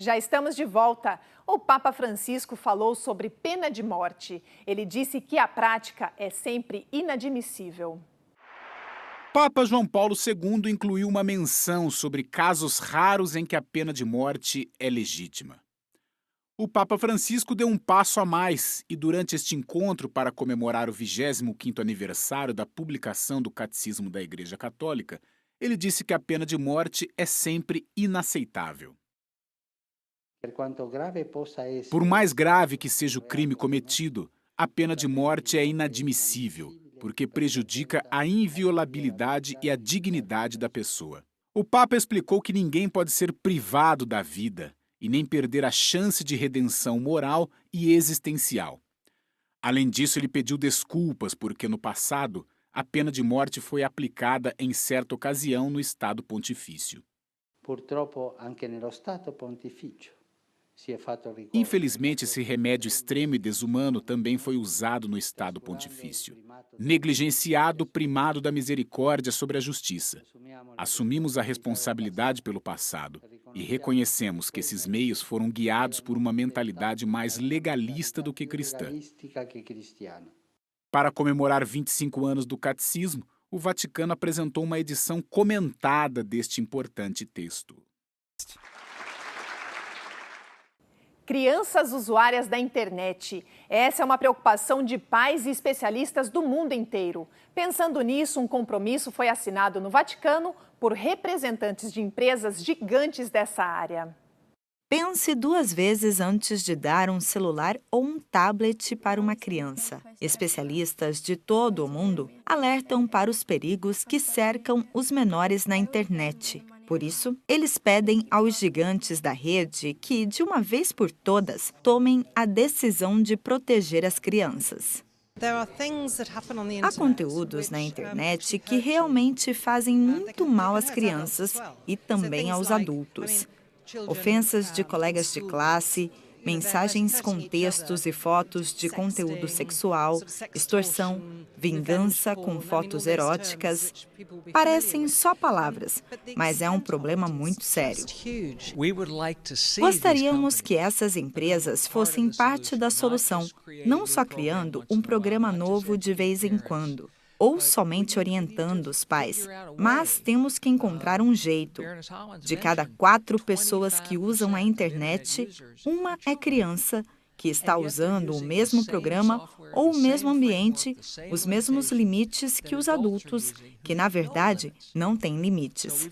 Já estamos de volta. O Papa Francisco falou sobre pena de morte. Ele disse que a prática é sempre inadmissível. Papa João Paulo II incluiu uma menção sobre casos raros em que a pena de morte é legítima. O Papa Francisco deu um passo a mais e, durante este encontro para comemorar o 25º aniversário da publicação do Catecismo da Igreja Católica, ele disse que a pena de morte é sempre inaceitável. Por mais grave que seja o crime cometido, a pena de morte é inadmissível, porque prejudica a inviolabilidade e a dignidade da pessoa. O Papa explicou que ninguém pode ser privado da vida e nem perder a chance de redenção moral e existencial. Além disso, ele pediu desculpas porque, no passado, a pena de morte foi aplicada em certa ocasião no Estado Pontifício. Infelizmente, esse remédio extremo e desumano também foi usado no Estado Pontifício, negligenciado o primado da misericórdia sobre a justiça. Assumimos a responsabilidade pelo passado e reconhecemos que esses meios foram guiados por uma mentalidade mais legalista do que cristã. Para comemorar 25 anos do Catecismo, o Vaticano apresentou uma edição comentada deste importante texto. Crianças usuárias da internet. Essa é uma preocupação de pais e especialistas do mundo inteiro. Pensando nisso, um compromisso foi assinado no Vaticano por representantes de empresas gigantes dessa área. Pense duas vezes antes de dar um celular ou um tablet para uma criança. Especialistas de todo o mundo alertam para os perigos que cercam os menores na internet. Por isso, eles pedem aos gigantes da rede que, de uma vez por todas, tomem a decisão de proteger as crianças. Há conteúdos na internet que realmente fazem muito mal às crianças e também aos adultos. Ofensas de colegas de classe, mensagens com textos e fotos de conteúdo sexual, extorsão, vingança com fotos eróticas. Parecem só palavras, mas é um problema muito sério. Gostaríamos que essas empresas fossem parte da solução, não só criando um programa novo de vez em quando, ou somente orientando os pais, mas temos que encontrar um jeito. De cada 4 pessoas que usam a internet, uma é criança que está usando o mesmo programa ou o mesmo ambiente, os mesmos limites que os adultos, que na verdade não têm limites.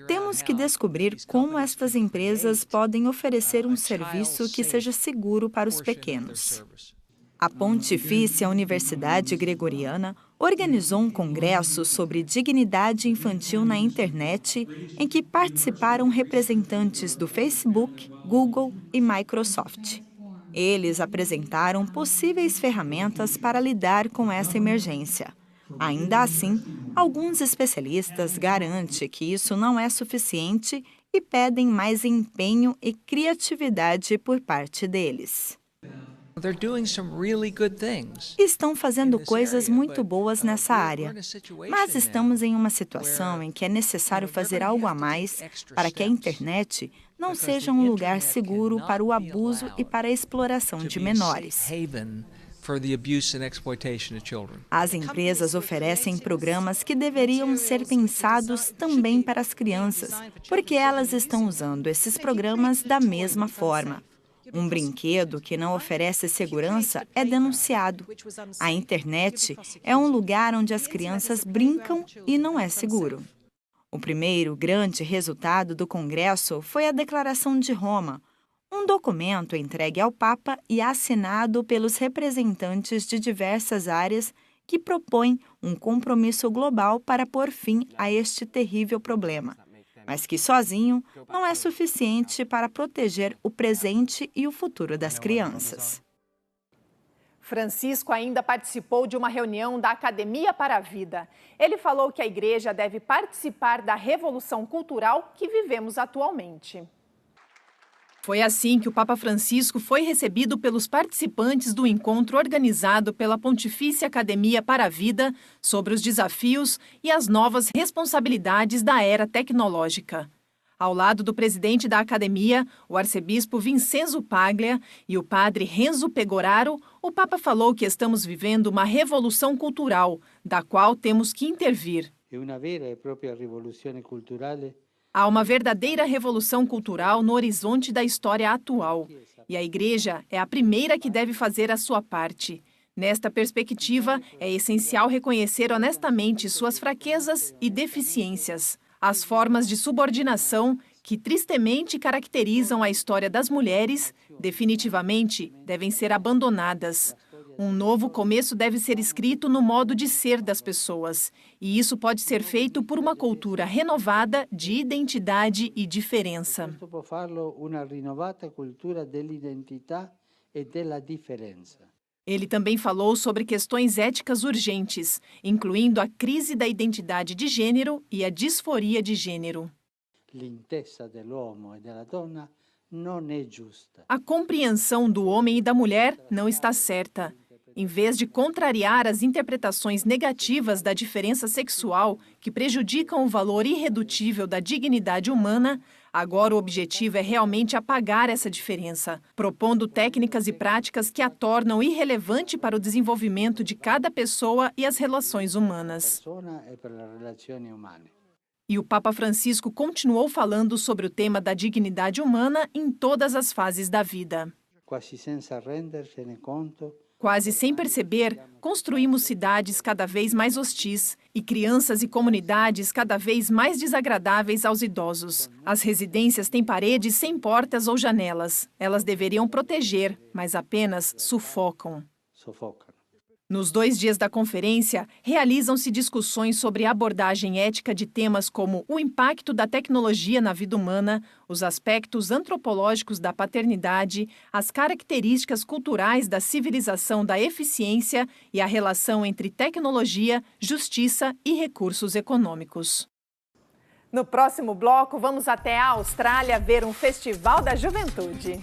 Temos que descobrir como estas empresas podem oferecer um serviço que seja seguro para os pequenos. A Pontifícia Universidade Gregoriana organizou um congresso sobre dignidade infantil na internet, em que participaram representantes do Facebook, Google e Microsoft. Eles apresentaram possíveis ferramentas para lidar com essa emergência. Ainda assim, alguns especialistas garantem que isso não é suficiente e pedem mais empenho e criatividade por parte deles. Estão fazendo coisas muito boas nessa área, mas estamos em uma situação em que é necessário fazer algo a mais para que a internet não seja um lugar seguro para o abuso e para a exploração de menores. As empresas oferecem programas que deveriam ser pensados também para as crianças, porque elas estão usando esses programas da mesma forma. Um brinquedo que não oferece segurança é denunciado. A internet é um lugar onde as crianças brincam e não é seguro. O primeiro grande resultado do Congresso foi a Declaração de Roma, um documento entregue ao Papa e assinado pelos representantes de diversas áreas que propõe um compromisso global para pôr fim a este terrível problema, mas que sozinho não é suficiente para proteger o presente e o futuro das crianças. Francisco ainda participou de uma reunião da Academia para a Vida. Ele falou que a igreja deve participar da revolução cultural que vivemos atualmente. Foi assim que o Papa Francisco foi recebido pelos participantes do encontro organizado pela Pontifícia Academia para a Vida sobre os desafios e as novas responsabilidades da era tecnológica. Ao lado do presidente da academia, o arcebispo Vincenzo Paglia, e o padre Renzo Pegoraro, o Papa falou que estamos vivendo uma revolução cultural, da qual temos que intervir. Há uma verdadeira revolução cultural no horizonte da história atual, e a Igreja é a primeira que deve fazer a sua parte. Nesta perspectiva, é essencial reconhecer honestamente suas fraquezas e deficiências. As formas de subordinação que tristemente caracterizam a história das mulheres, definitivamente devem ser abandonadas. Um novo começo deve ser escrito no modo de ser das pessoas, e isso pode ser feito por uma cultura renovada de identidade e diferença. Ele também falou sobre questões éticas urgentes, incluindo a crise da identidade de gênero e a disforia de gênero. A compreensão do homem e da mulher não está certa. Em vez de contrariar as interpretações negativas da diferença sexual que prejudicam o valor irredutível da dignidade humana, agora o objetivo é realmente apagar essa diferença, propondo técnicas e práticas que a tornam irrelevante para o desenvolvimento de cada pessoa e as relações humanas. E o Papa Francisco continuou falando sobre o tema da dignidade humana em todas as fases da vida. Quase sem perceber, construímos cidades cada vez mais hostis e crianças e comunidades cada vez mais desagradáveis aos idosos. As residências têm paredes sem portas ou janelas. Elas deveriam proteger, mas apenas sufocam. Nos 2 dias da conferência, realizam-se discussões sobre a abordagem ética de temas como o impacto da tecnologia na vida humana, os aspectos antropológicos da paternidade, as características culturais da civilização da eficiência e a relação entre tecnologia, justiça e recursos econômicos. No próximo bloco, vamos até a Austrália ver um festival da juventude.